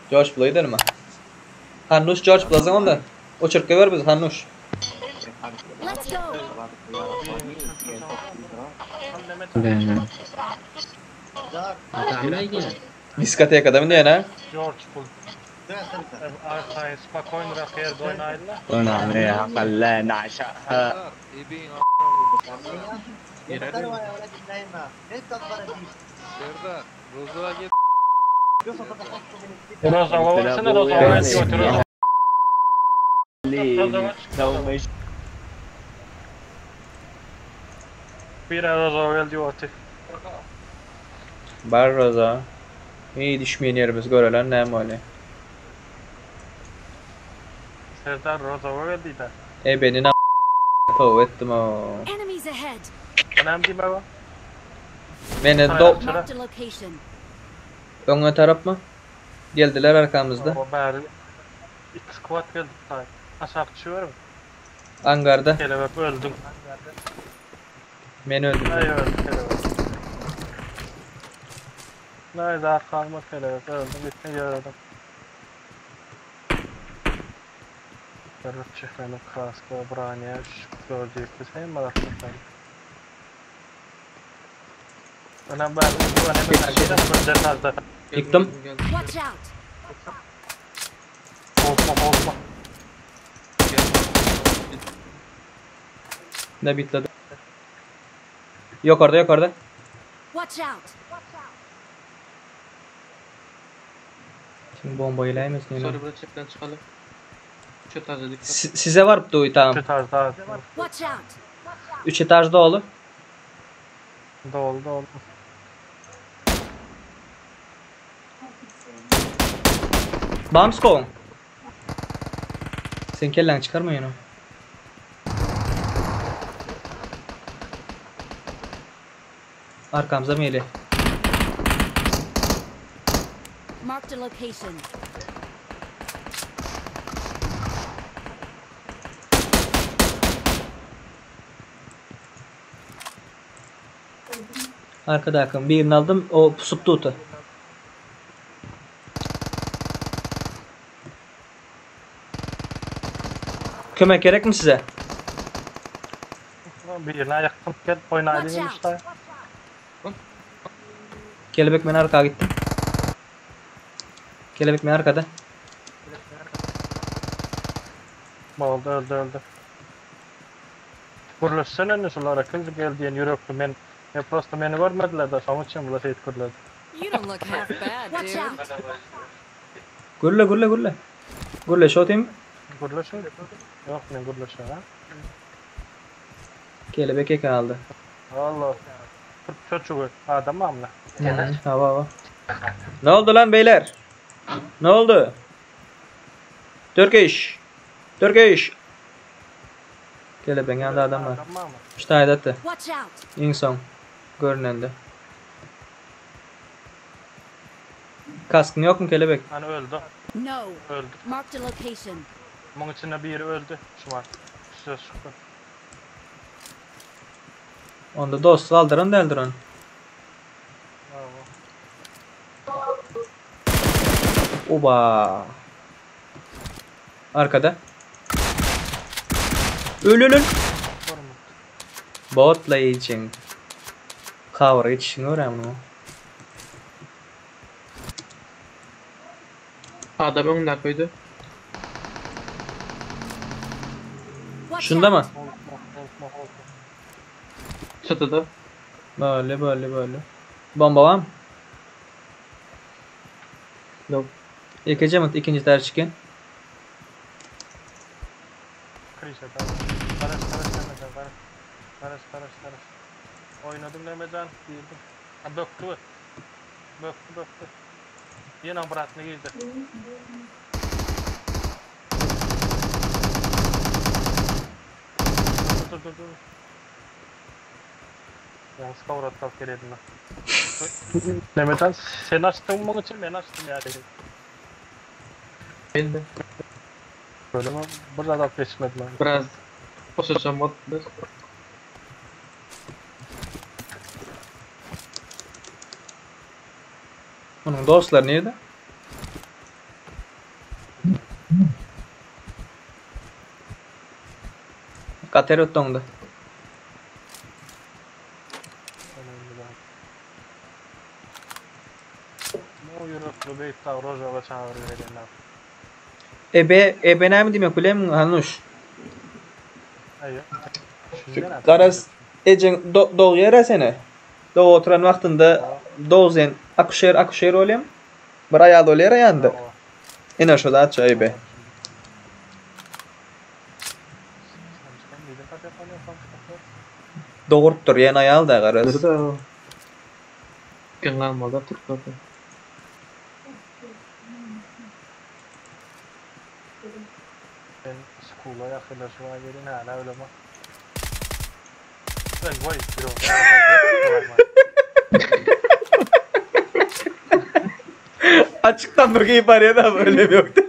George Blader mi? Hannuş George Blazer onda. O çırpı ver biz Hannuş. Let's go. Diskotekada mı diyen ha? George Bull. Arkaya spokojno rakier do oynayla. Ona ne akalla naşaha. Roza olsana Roza olsana. Davmış. Bir Roza oldu. Bar Roza. İyi düşmeyen yerimiz görelen ne mali. Serdar Roza oldu da. Benim a***ı ettim o. Enemies ahead. Önemli değil baba. Beni Marked a location. Öne taraf mı? Geldiler arkamızda. O bari iki squad geldi. Aşağı düşüyor mu? Angarda. Kelebek öldüm. Ben öldüm. Ay öldüm kelebek. Neyse arkamda kelebek öldüm. Bitti gördüm. Görüp çıkmanın kaskı, braniye, gördüğü şey mi var? Önemli ben bu önemli detayda. Yıktım. Watch out. Olma. Ne bitladı? Yok orada. Watch out. Şimdi bombayı layımız ne? Sonra burada çepten çıkalım. Şu tarzda dikkat. Size var bu tamam. Şu tarzda. Watch out. 3 etajda oğlu. Doldu. Bamsko. Sen kellen çıkarma yine. Arkamıza meyli. Marked a location. Arkada yakın. Birini aldım. O pusup tuttu. Kömek gerek mi size? Birine yakın gel oynayalım işte. Kelebek ben arkaya gittim. Kelebek ben arkada. Oldu öldü. Kuruluşsana ne sulara kızı geldiğin yürekli men. Prosto beni görmediler de sonuç için bula şey kuruladı. You don't look half bad, Watch dude. out. Gulle. Gulle şotayım. Kuruluş öyle. Yok ne kuruluş ha. Kelebek eken aldı. Allah. Çocuğu adam mı amla? Hava. Ne oldu lan beyler? Ne oldu? Turkish. Kelebeğin yanında adam var. Adam mı? İşte haydattı. Watch out. İnsan. Görünende. Kaskın yok mu kelebek? Hani öldü. No. Öldü. Marked a location. Bunun içinde biri öldü. Şu var. Şu. Onda dost saldıran deldir onu. Oba. Arkada. Ölülün. Botla için. Kavra için öğrenme. Adam önünden koydu. Watch Şunda out. mı? Çatıda. Böyle. Bomba var mı? Yok. İkinci mi? İkinci ter çıkın. Barış. Oynadım demeden girdim. Ha böktü. Yine bırakma girdi. Dur. Yalnız kavrat kalk gelelim lan. Demeden sen açtın mı için ben açtım yani. Ben de. Böyle mi? Burada da geçmedi lan. Biraz posisyon modda. Onun dostları nerede? Kater öttüğünde. Önemli değil. Bu yürüklü beyt dağ roja ve çağırı verenler. Ebe ne mi demek bileyim Hanuş? Ayı. Garas ecin doğu yere seni. Doğu oturan vaktinde doğuzen akuşer olayım. Bir ayağı dolayar yandı. İner şöyle atça ebe. Doğuruptur yen ayağı da garas. Nerede o? Kengalmada Türk'te. Ben skula yakınlaşmaya gelin hala öyle mi? Ben vay bir o. Açıktan bir ibare de böyle mi yoktu?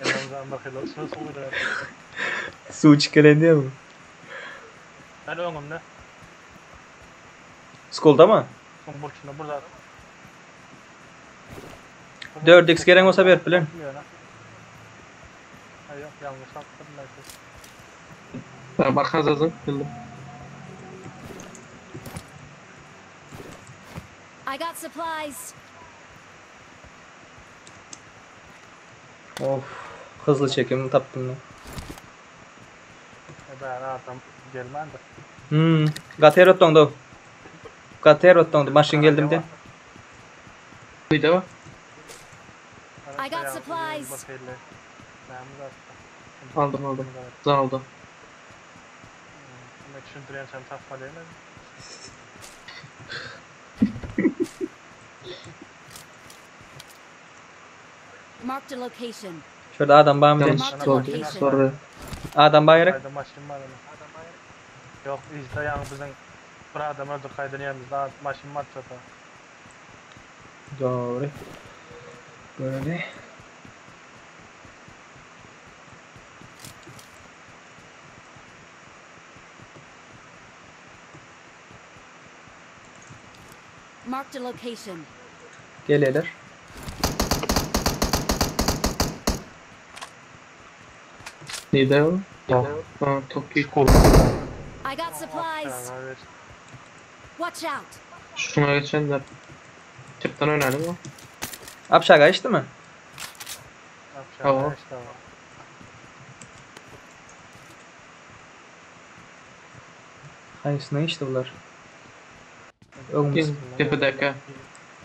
En azından bakıyorlar. Nasıl olur? Su çıkaren diyor mu? Ben önümde. Skolda mı? Burçunda burada. 4x gelen olsa ver bilen. Hayır yanlış attım belki. Ben barkazazım. Bildim. I got supplies. Of. Hızlı çekim taptım ben. Ben adam gelmem de. Gater öttüğünde. Gater öttüğünde. Maşın geldim de. Bir de var. I got supplies. Aldım. Zan oldu. Düşündüren sen tafalıyla. Marked a location. Şurada adam bağım Yanlış genç. Marked a oldu. location. Sonra Adam bayrak. Kayda maşın var mı? Yok bizde yani bizim bir adam öldü kaydını yemiz daha maşın var çöpe. Doğru. Böyle. Marked a location. Geleler. neydi o? Yok. Ha, Toki. I got supplies. Watch out. Şuna geçen de çipten oynadım o. Apşaga işte mi? Tamam. Hayır ne işte bunlar? Ölmüş. Tepedeki.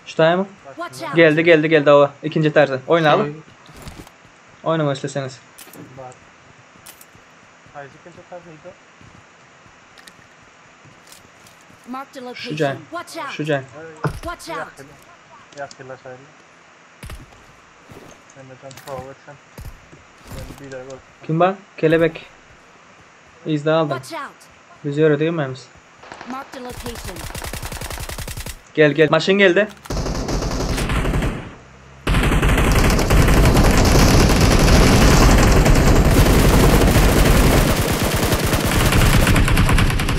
Şutaya mı? Watch out. Geldi o. İkinci tarzı. Oynayalım. Oynama isteseniz. Marked a Şu can. location. Watch out. Şu can. Watch out. Yakıyla sayılı. Mehmet'ten provetsen. Ben bir de gol. Kim var? Kelebek. İzle aldım. Watch out. Bizi öyle değil miyiz? Marked a location. Gel. Maşın geldi.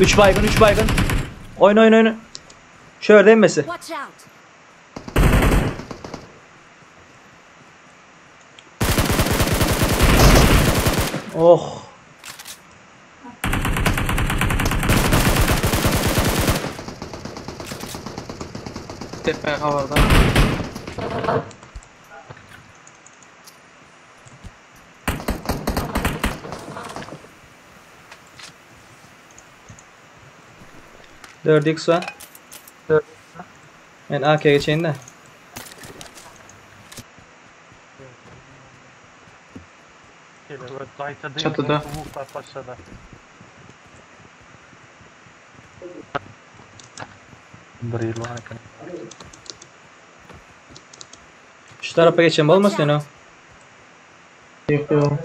Üç baygın. Oyna. Şöyle denmesi. Watch out. Oh. Tepe havada. Dört x var. Ben AK geçeyim de. Çatıda. Başladı. Bir yıl var. Şu tarafa geçeyim olmasın o. Yok.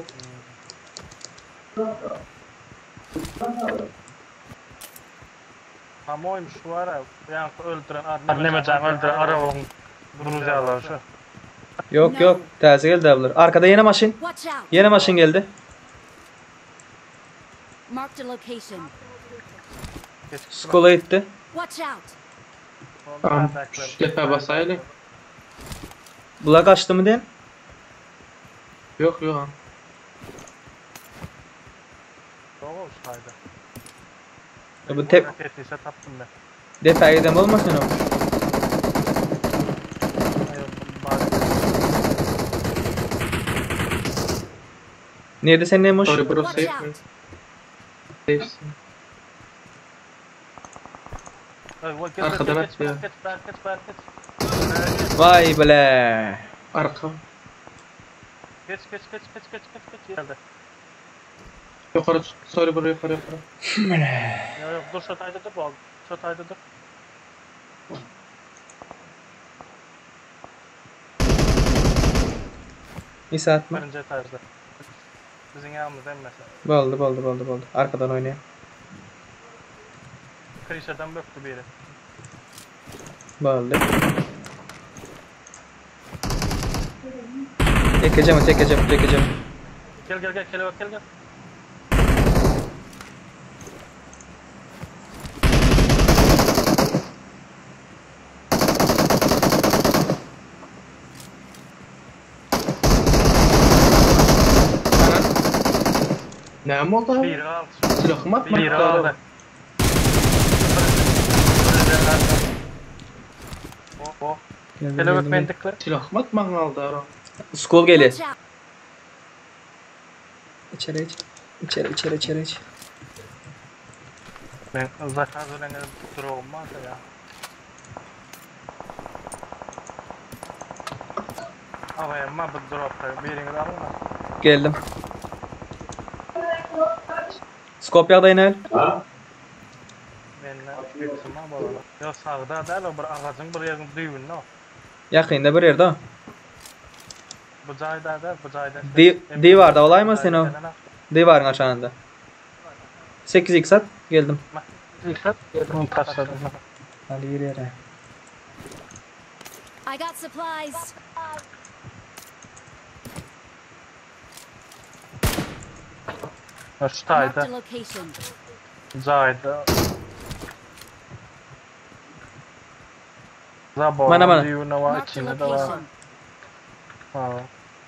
Ama oymuş var ya. Yani öldüren arabanın Gruziyalar şu. Yok. Taze geldi ablar. Arkada yine maşın. Watch out. Yine maşın geldi. Marked a location. Skola gitti. Watch out. Tamam. Şu defa basaylı. Bula kaçtı mı den? Yok yok. Doğru saydı. Bu tep Ise taptım ben. defa edem olmasın o. Hayır, bari. Nerede sen neymiş? Sorry bro Watch safe mi? out. Safe'sin. Arkadan at ya. Geç. Vay bile. Arka. Geç. Geldi. Yukarı sorry bro yukarı. Yok dur şotayda dur bu. Şotayda dur. İsaat mı? Birinci etajda. Bizim yanımızda emmese. Oldu. Arkadan oynayayım. Krişadan böktü biri. Oldu. Çekeceğim. Gel kelebek gel. Ne oldu abi? Biri aldı. Silahımı atma. Biri aldı. O. Kelebek mendikler. Silahımı atma aldı ara. School geliyor. Watch out. İçeri iç. Ben zaten öyle dur olmaz ya. Ama emma bu dropta birini de alma. Geldim. Skopya da inel. Benimle büyüksün ama baba. Yo sağda değil o bir ağacın bir yerin düğünü o. Yakında bir yerde o. Bu cayda değil bu cayda. Divarda olay mı sen o? Divarın aşağında. 8x at. Geldim. İlkat yedim taşladım. Hadi yürü yere. I got supplies. Şu Marked tayda a location. cayda. Zabor Bana. düğünü var Marked a içinde de var. location. Ha.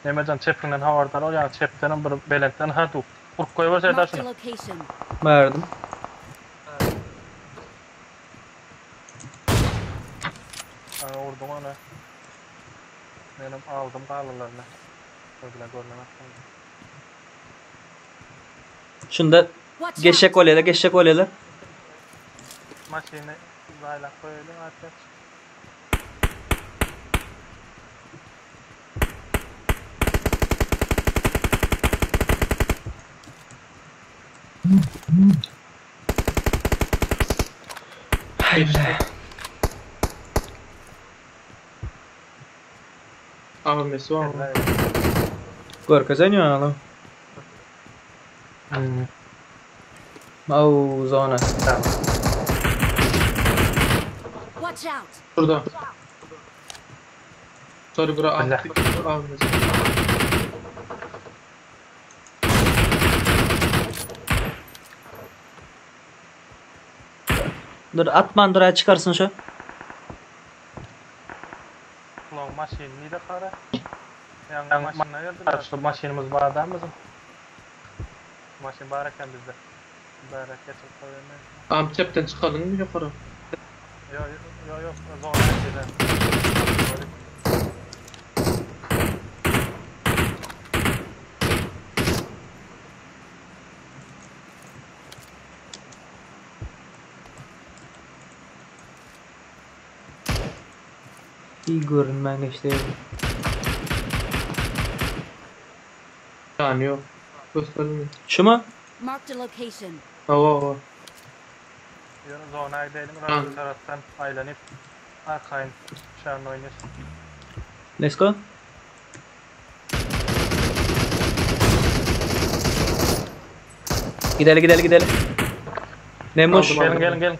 Nemecan çepinden havardan o yani çepten bir belekten ha du. Kurk koyuyor şeyler Marked a şunu. location. Verdim. Ha vurdum onu. Benim aldım karlılarını. Öyle görmemek. Şunda Watch geçecek out. oleler. Maşini zayla koyalım artık. Haydi. AVM'si var mı? Gör kazanıyor oğlum. Au zona. Tamam. Watch out. Şurada. Sorry bro Allah. attık. AVM'si. Dur at mandıraya çıkarsın şu. Ulan maşinini de kara. Yani maşinine geldiler. Şu maşinimiz var değil mi bizim? Maşin bareken bizde. Barek geçip koyalım. Am çepten çıkalım mı yukarı? Yok. Zor gidelim. İyi görünmen işte. Yani yok. Göstermiyor. Şu mu? Marked a location. Hava. Zonaya gidelim. Tamam. Radyo taraftan aylanıp arkayın şu an oynuyoruz. Let's go. Gidelim. Neymiş? Aldım. Gelin.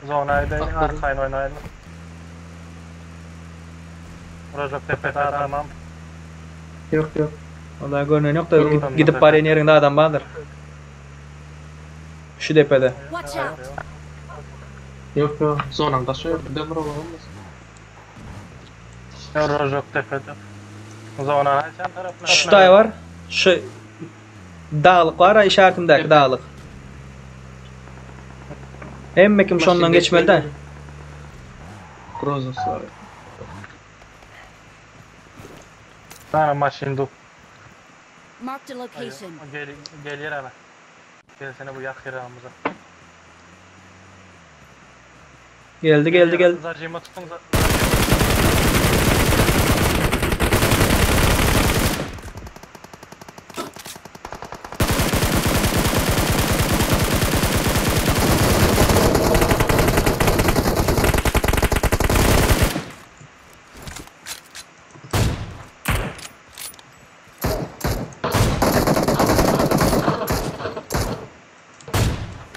Zonaya gidelim. Atladım. Arkayın oynayalım. Rozok tepede aramam. Yok. Vallahi görünen yok da Tamam. gidip bari yerinde adam vardır. Şu tepede. Watch out. Yok yok. Zonan taşı demir olmaz. Rozok tepede. Zona açan tarafına. Şu day var. Şu dağlık var, işaretimdeki dağlık. Emmekim şondan geçmeli de. Grozos var. Sana maşin du. Marked a location. Gel yer ana. Gel seni bu yak yeramıza. Geldi. Zacıma tutun.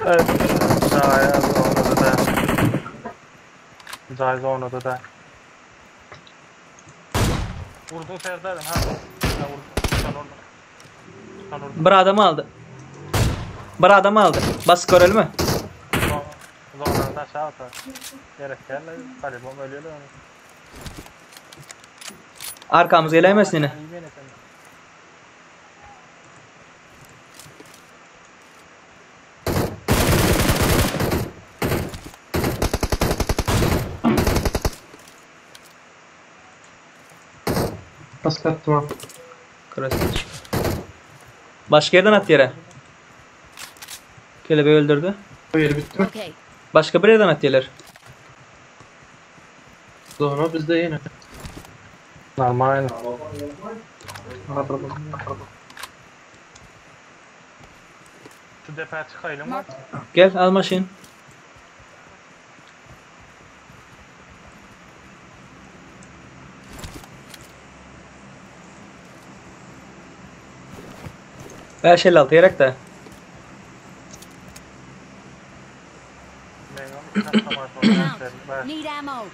Evet. Zay zonada da. Vurdun Serdar'ın ha. Vurdun. Sen orada. Bir adam aldı. Bas görelim mi? Zonada aşağı atar. Gerek yerle. Kalibom ölüyor onu. Arkamız gelemez yine. Paskattım abi. Krasiç. Başka yerden at yere. Kelebeği öldürdü. O yeri bitti mi? Okay. Başka bir yerden at yerler. Zona bizde yine. Normal. Şu defa çıkayım mı? Gel al maşin. Ver şel altı yerek de. Need ammo.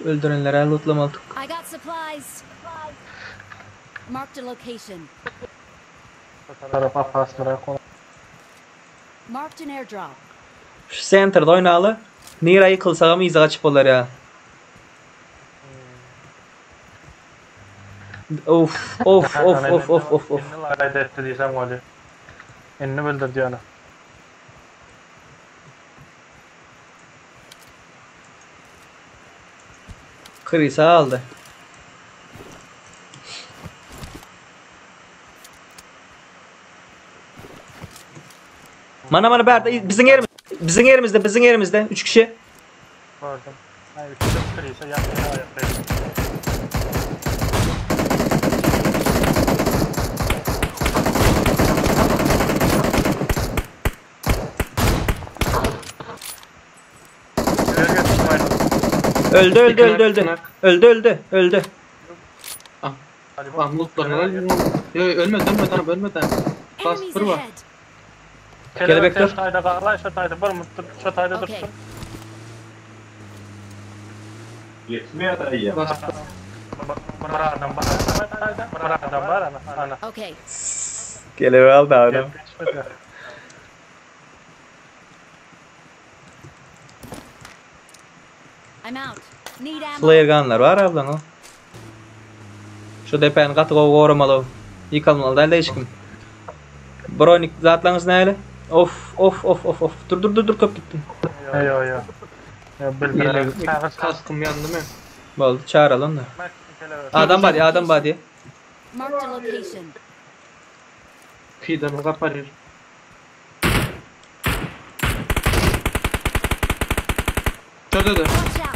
Öldürenlere lootlamalık. I got supplies. Marked a location. Tarafa pasmara konu. Marked an airdrop. Şu center'da oynalı. Nira yıkılsa mı izi açıp olar ya. Of. İnni kaydetti diysem oli. İnni bildir diyor ana. Krisa aldı. Mana berda bizim yerimizde 3 kişi. Gördüm. Hayır, şu kırıysa yapmaya ayaktayım. Öldü. Ah lootlarına ölmeden. Bas Enemies dur var. ahead. Kelebek dur. Şu tayda kallar, şu tayda bir mutlu, şu tayda Okay. dursun. Yetmiyor da iyi. Bas. Bir adam var ana. Okay. Kelebeği aldı adam. I'm out. Need ammo. Flare gunlar var ablan o. Şu depen katı korumalı. Yıkalmalı da değişkin. Bronik zatlarınız ne öyle? Of. Dur kop gittim. Yo. Ya bildirelim. Kaskım yandı mı? Oldu çağıralım da. Adam body. Marked a location. Fidanı kaparır. Şurada da. Watch out.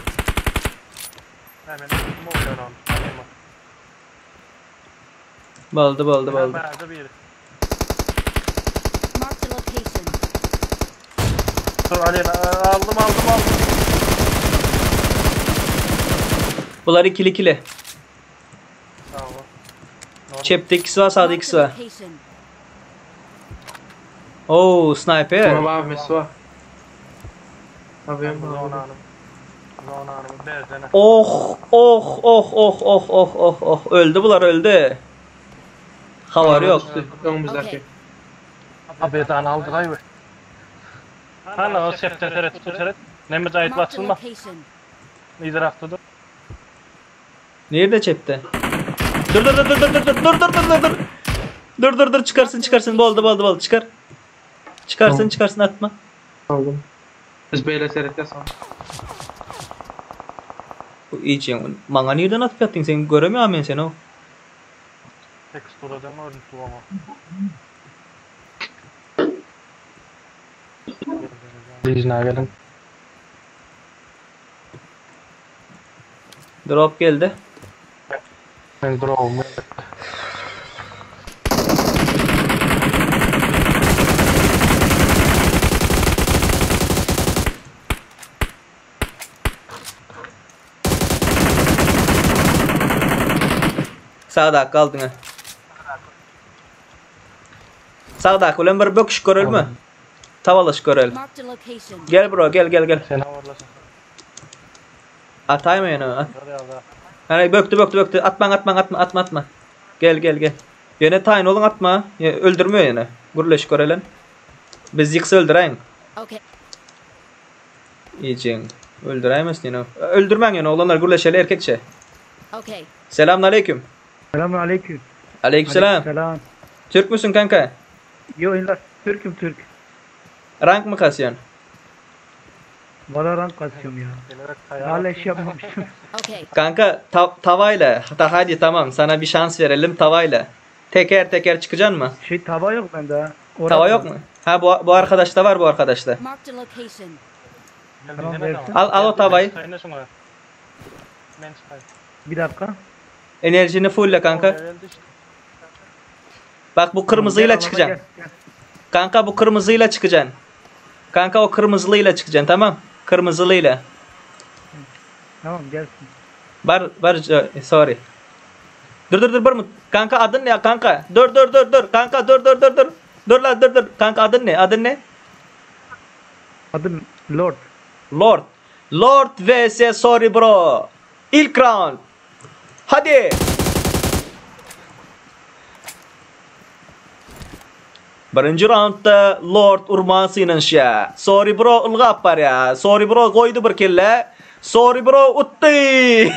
Hemen move on. Baldı. Bazı bir Marked a location. dur Alena aldım. Bunlar ikili. Tamam. Çepte ikisi var, sağda Marked ikisi a var. location. Oo, sniper. Buna var mesi var. Abi ben Zona bunu hanım. Berzene. Oh. Öldü bunlar öldü. Havar yok. önümüzdeki. Abi dan aldı gaybe. Hala o septere tuturet. Neme zayıf Marked a basılma. location. Lider haftada. Nerede çepte? Dur dur dur dur dur dur dur dur dur dur. Dur dur çıkarsın boldu çıkar. Çıkarsın atma. Aldım. Biz böyle seyretle sonra. Bu iyice manga nereden atıp yattın sen göremiyorum ben seni o. Teksturada mı örüntü ama. Dizine gelin. Drop geldi. Ben drop'umu. Sağda kaldın ha. Sağda ulan bir böküş görülmü? Tavalış görül. Marked a location. Gel bro gel. Sen havarlasın. Atayım mı yani? At. Hadi al. Hani böktü. Atma. Gel. Yine tayin olun atma. Ya, öldürmüyor yani. Gurleş görelen. Biz yıksa öldüreyim. Okay. İyicin. Öldüreyimizsin yine. Öldürmen yani oğlanlar gurleşeli erkekçe. Okay. Selamünaleyküm. Selamünaleyküm. Aleykümselam. Selam. Türk müsün kanka? Yo inler. Türk'üm Türk. Rank mı kasıyorsun? Valorant kasıyorum ya. Gelerek kaya. Hala iş yapmamıştım. Okay. Kanka tavayla. Hadi tamam sana bir şans verelim tavayla. Teker çıkacaksın mı? Tava yok bende ha. Orada Tava yok mu? Ha bu arkadaşta var bu arkadaşta. Marked a location. Tamam, versin. Al o tavayı. Ben çıkayım. Bir dakika. Enerjini fulle kanka. Bak bu kırmızıyla Gel, çıkacaksın. gel. Kanka bu kırmızıyla çıkacaksın. Kanka o kırmızılıyla çıkacaksın tamam? Kırmızılıyla. Tamam gelsin. Sorry. Dur bir mı? Kanka adın ne ya kanka? Dur. Kanka dur. Dur lan dur. Kanka adın ne? Adım Lord. Lord vs sorry bro. İlk round. Hadi. Birinci roundda Lord urmansıyla ya. Sorry bro ılgap var ya. Sorry bro koydu bir kelle. Sorry bro utti.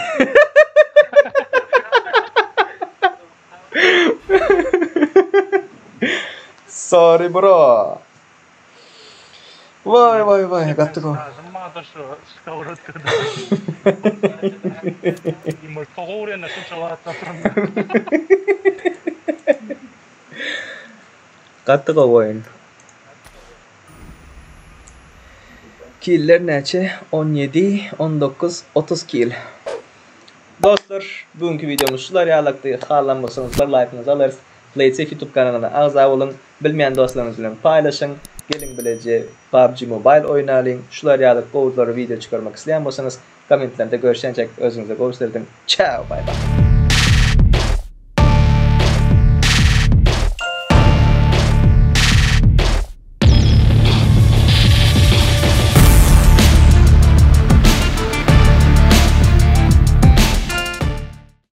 Sorry bro. Vay gattık o. Mağdur şu skavrat kırdı. İmur toğur ne şu çalattan. Gattık o oyun. Killer neçe? 17, 19, 30 kill. Dostlar, bugünkü videomuz şular yağlaktı. Xarlanmasanız bir like'ınızı alırız. Playtech YouTube kanalına ağza olun. Bilmeyen dostlarınız bilen paylaşın. Gelin bilece PUBG Mobile oynayalım. Şular yağlık kovuzları video çıkarmak isteyen olsanız komentlerde görüşecek. Özünüze gösterdim. Ciao, bye bye.